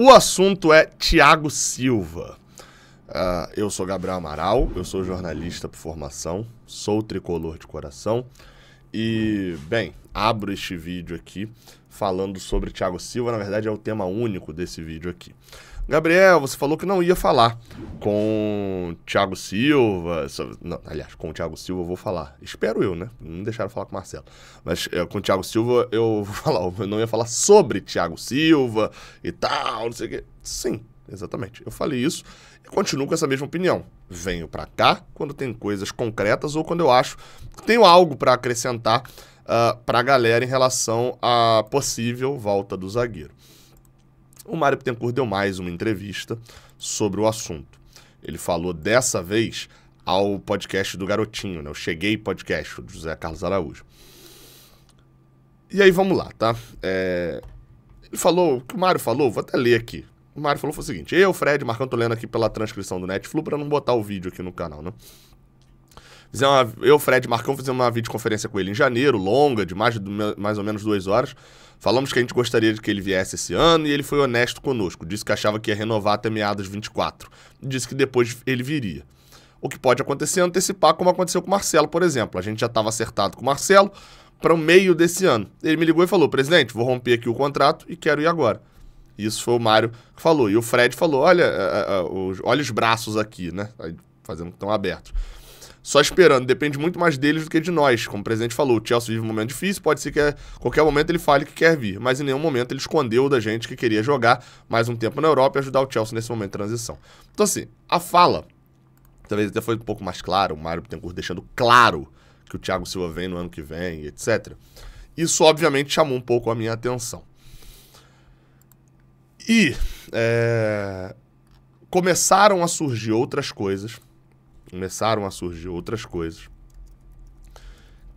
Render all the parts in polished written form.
O assunto é Thiago Silva. Eu sou Gabriel Amaral, eu sou jornalista por formação, sou tricolor de coração e, bem, abro este vídeo aqui falando sobre Thiago Silva. Na verdade é o tema único desse vídeo aqui. Gabriel, você falou que não ia falar com Thiago Silva. Não, aliás, com o Thiago Silva eu vou falar. Espero eu, né? Não deixaram falar com o Marcelo. Mas com o Thiago Silva eu vou falar. Eu não ia falar sobre Thiago Silva e tal, não sei o quê. Sim, exatamente. Eu falei isso e continuo com essa mesma opinião. Venho pra cá quando tem coisas concretas ou quando eu acho que tenho algo pra acrescentar pra galera em relação à possível volta do zagueiro. O Mário Bittencourt deu mais uma entrevista sobre o assunto. Ele falou dessa vez ao podcast do Garotinho, né? O Cheguei Podcast, do José Carlos Araújo. E aí vamos lá, tá? Ele falou, o que o Mário falou, vou até ler aqui. O Mário falou foi o seguinte: eu, Fred, Marcão, tô lendo aqui pela transcrição do Netflix pra não botar o vídeo aqui no canal, né? Eu, Fred e Marcão fizemos uma videoconferência com ele em janeiro, longa, de mais ou menos 2 horas. Falamos que a gente gostaria de que ele viesse esse ano e ele foi honesto conosco. Disse que achava que ia renovar até meados de 24. Disse que depois ele viria. O que pode acontecer é antecipar, como aconteceu com o Marcelo, por exemplo. A gente já estava acertado com o Marcelo para o meio desse ano. Ele me ligou e falou: presidente, vou romper aqui o contrato e quero ir agora. Isso foi o Mário que falou. E o Fred falou: olha os braços aqui, né? Fazendo que estão abertos. Só esperando, depende muito mais deles do que de nós. Como o presidente falou, o Chelsea vive um momento difícil, pode ser que a qualquer momento ele fale que quer vir, mas em nenhum momento ele escondeu da gente que queria jogar mais um tempo na Europa e ajudar o Chelsea nesse momento de transição. Então assim, a fala, talvez até foi um pouco mais claro, o Mário Bittencourt deixando claro que o Thiago Silva vem no ano que vem, etc. Isso obviamente chamou um pouco a minha atenção. E começaram a surgir outras coisas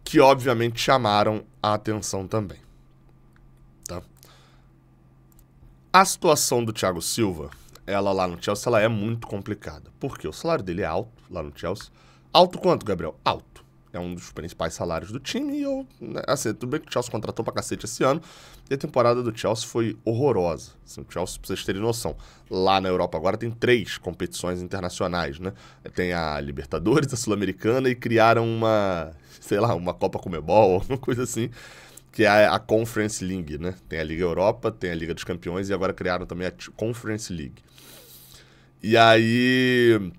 que obviamente chamaram a atenção também, tá? A situação do Thiago Silva, ela lá no Chelsea, ela é muito complicada. Por quê? O salário dele é alto lá no Chelsea. Alto quanto, Gabriel? Alto. É um dos principais salários do time e assim, tudo bem que o Chelsea contratou pra cacete esse ano e a temporada do Chelsea foi horrorosa. Assim, o Chelsea, pra vocês terem noção, lá na Europa agora tem 3 competições internacionais, né? Tem a Libertadores, a Sul-Americana e criaram uma Copa Conmebol, alguma coisa assim, que é a Conference League, né? Tem a Liga Europa, tem a Liga dos Campeões e agora criaram também a Conference League. E aí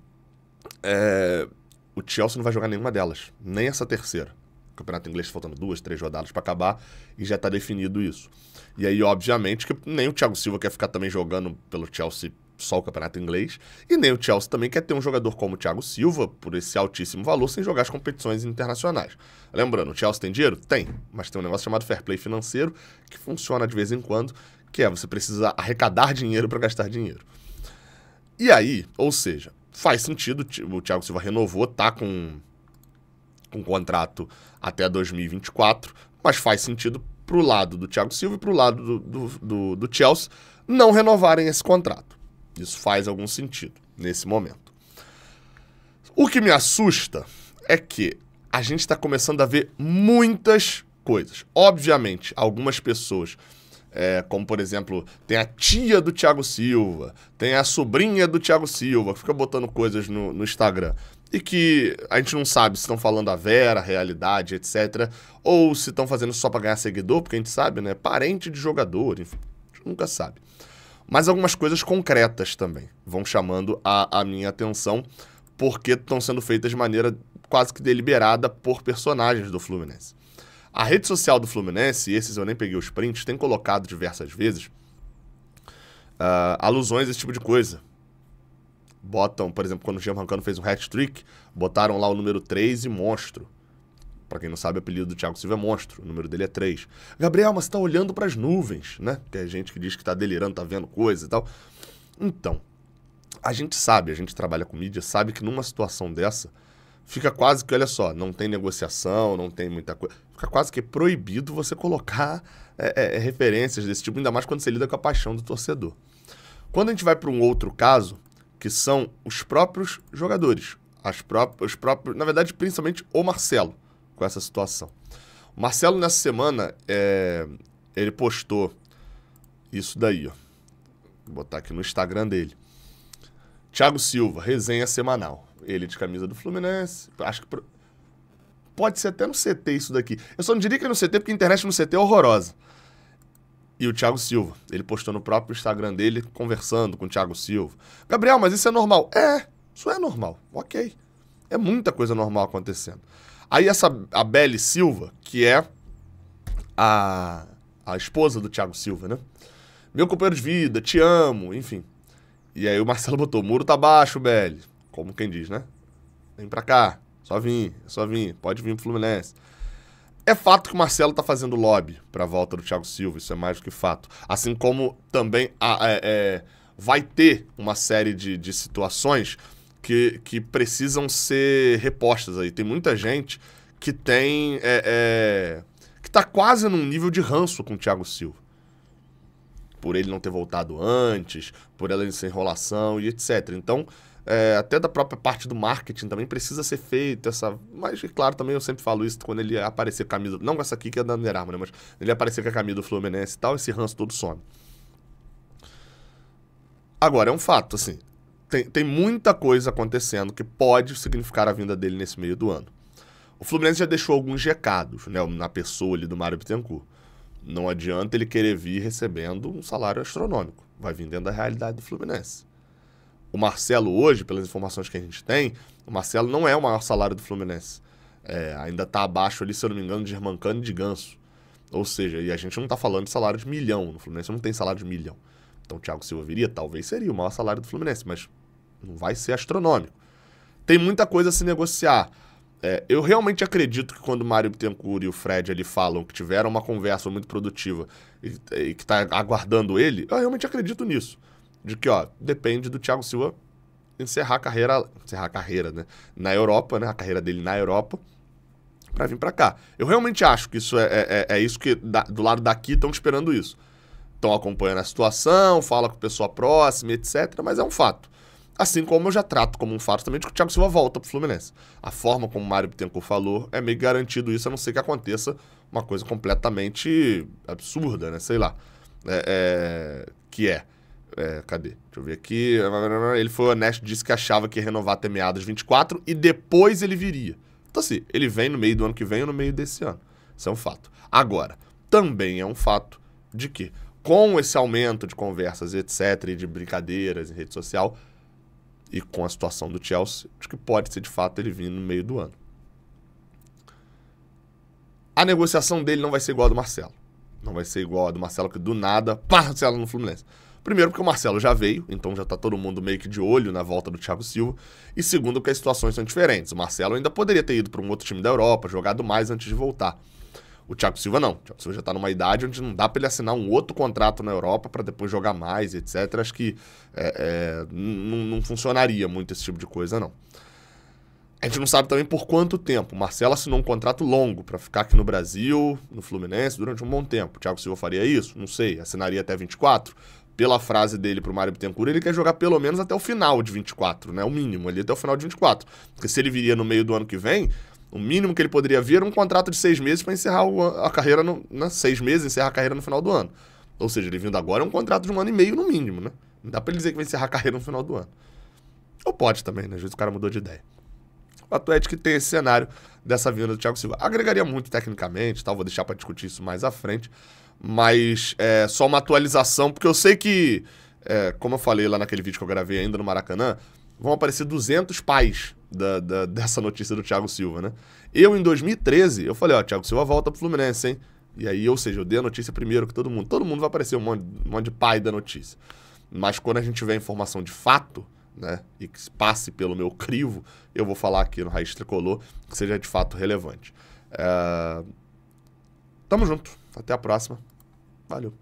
o Chelsea não vai jogar nenhuma delas, nem essa terceira. O campeonato inglês faltando 2, 3 rodadas para acabar e já tá definido isso. E aí, obviamente, que nem o Thiago Silva quer ficar também jogando pelo Chelsea só o campeonato inglês, e nem o Chelsea também quer ter um jogador como o Thiago Silva, por esse altíssimo valor, sem jogar as competições internacionais. Lembrando, o Chelsea tem dinheiro? Tem, mas tem um negócio chamado fair play financeiro, que funciona de vez em quando, que é você precisa arrecadar dinheiro para gastar dinheiro. E aí, ou seja, faz sentido, o Thiago Silva renovou, tá com um contrato até 2024, mas faz sentido pro lado do Thiago Silva e pro lado do Chelsea não renovarem esse contrato. Isso faz algum sentido nesse momento. O que me assusta é que a gente está começando a ver muitas coisas. Obviamente, algumas pessoas, como por exemplo, tem a tia do Thiago Silva, tem a sobrinha do Thiago Silva, que fica botando coisas no Instagram, e que a gente não sabe se estão falando a vera, a realidade, etc., ou se estão fazendo só para ganhar seguidor, porque a gente sabe, né? Parente de jogador, enfim, a gente nunca sabe. Mas algumas coisas concretas também vão chamando a minha atenção, porque estão sendo feitas de maneira quase que deliberada por personagens do Fluminense. A rede social do Fluminense, e esses eu nem peguei os prints, tem colocado diversas vezes alusões a esse tipo de coisa. Botam, por exemplo, quando o Jean Mancano fez um hat-trick, botaram lá o número 3 e monstro. Pra quem não sabe, o apelido do Thiago Silva é monstro, o número dele é 3. Gabriel, mas você tá olhando pras nuvens, né? Tem gente que diz que tá delirando, tá vendo coisa e tal. Então, a gente sabe, a gente trabalha com mídia, sabe que numa situação dessa, fica quase que, olha só, não tem negociação, não tem muita coisa. Fica quase que proibido você colocar referências desse tipo, ainda mais quando você lida com a paixão do torcedor. Quando a gente vai para um outro caso, que são os próprios jogadores, na verdade, principalmente o Marcelo, com essa situação. O Marcelo, nessa semana, ele postou isso daí, ó. Vou botar aqui no Instagram dele. Thiago Silva, resenha semanal. Ele de camisa do Fluminense. Acho que pode ser até no CT isso daqui. Eu só não diria que é no CT, porque a internet no CT é horrorosa. E o Thiago Silva, ele postou no próprio Instagram dele, conversando com o Thiago Silva. Gabriel, mas isso é normal? Isso é normal, ok. É muita coisa normal acontecendo. Aí a Belle Silva, que é a esposa do Thiago Silva, né? Meu companheiro de vida, te amo, enfim. E aí o Marcelo botou, muro tá baixo, Belle. Como quem diz, né? Vem pra cá, só vim, pode vir pro Fluminense. É fato que o Marcelo tá fazendo lobby pra volta do Thiago Silva, isso é mais do que fato. Assim como também vai ter uma série de situações que precisam ser repostas aí. Tem muita gente que que tá quase num nível de ranço com o Thiago Silva. Por ele não ter voltado antes, por ela ser enrolação e etc. Então, até da própria parte do marketing também precisa ser feita essa... Mas, claro, também eu sempre falo isso quando ele aparecer com a camisa... Não com essa aqui que é da Under Armour, né? Mas ele aparecer com a camisa do Fluminense e tal, esse ranço todo some. Agora, é um fato, assim. Tem muita coisa acontecendo que pode significar a vinda dele nesse meio do ano. O Fluminense já deixou alguns recados, né? Na pessoa ali do Mário Bittencourt. Não adianta ele querer vir recebendo um salário astronômico. Vai vir dentro da realidade do Fluminense. O Marcelo hoje, pelas informações que a gente tem, o Marcelo não é o maior salário do Fluminense. Ainda está abaixo ali, se eu não me engano, de Germancano e de Ganso. Ou seja, e a gente não está falando de salário de milhão. No Fluminense não tem salário de milhão. Então o Thiago Silva viria, talvez seria o maior salário do Fluminense, mas não vai ser astronômico. Tem muita coisa a se negociar. Eu realmente acredito que quando o Mário Bittencourt e o Fred ali falam que tiveram uma conversa muito produtiva e que está aguardando ele, eu realmente acredito nisso. De que, depende do Thiago Silva encerrar a carreira, né? Na Europa, né? A carreira dele na Europa, para vir para cá. Eu realmente acho que isso é isso que do lado daqui estão esperando isso. Estão acompanhando a situação, fala com pessoa próxima, etc. Mas é um fato. Assim como eu já trato como um fato também de que o Thiago Silva volta pro Fluminense. A forma como o Mário Bittencourt falou é meio garantido isso, a não ser que aconteça uma coisa completamente absurda, né? Sei lá. Cadê? Deixa eu ver aqui. Ele foi honesto, disse que achava que ia renovar até meados de 24 e depois ele viria. Então assim, ele vem no meio do ano que vem ou no meio desse ano. Isso é um fato. Agora, também é um fato de que com esse aumento de conversas, etc., e de brincadeiras em rede social, e com a situação do Chelsea, acho que pode ser de fato ele vir no meio do ano. A negociação dele não vai ser igual a do Marcelo. Não vai ser igual a do Marcelo, que do nada, Marcelo no Fluminense. Primeiro porque o Marcelo já veio, então já tá todo mundo meio que de olho na volta do Thiago Silva. E segundo porque as situações são diferentes. O Marcelo ainda poderia ter ido para um outro time da Europa, jogado mais antes de voltar. O Thiago Silva não. O Thiago Silva já tá numa idade onde não dá para ele assinar um outro contrato na Europa para depois jogar mais, etc. Acho que não funcionaria muito esse tipo de coisa, não. A gente não sabe também por quanto tempo. O Marcelo assinou um contrato longo para ficar aqui no Brasil, no Fluminense, durante um bom tempo. O Thiago Silva faria isso? Não sei. Assinaria até 24? Pela frase dele pro Mário Bittencourt, ele quer jogar pelo menos até o final de 24, né? O mínimo, ali até o final de 24. Porque se ele viria no meio do ano que vem, o mínimo que ele poderia vir era um contrato de 6 meses para encerrar a carreira, 6 meses, encerrar a carreira no final do ano. Ou seja, ele vindo agora é um contrato de 1 ano e meio no mínimo, né? Não dá pra ele dizer que vai encerrar a carreira no final do ano. Ou pode também, né? Às vezes o cara mudou de ideia. O fato é que tem esse cenário dessa vinda do Thiago Silva. Agregaria muito tecnicamente, tal, vou deixar para discutir isso mais à frente. Mas é só uma atualização, porque eu sei que, como eu falei lá naquele vídeo que eu gravei ainda no Maracanã, vão aparecer 200 pais dessa notícia do Thiago Silva, né? Eu, em 2013, eu falei, Thiago Silva volta pro Fluminense, hein? E aí, ou seja, eu dei a notícia primeiro que todo mundo. Todo mundo vai aparecer um monte de pai da notícia. Mas quando a gente tiver informação de fato, né, e que passe pelo meu crivo, eu vou falar aqui no Raiz Tricolor que seja de fato relevante. Tamo junto. Até a próxima. Valeu.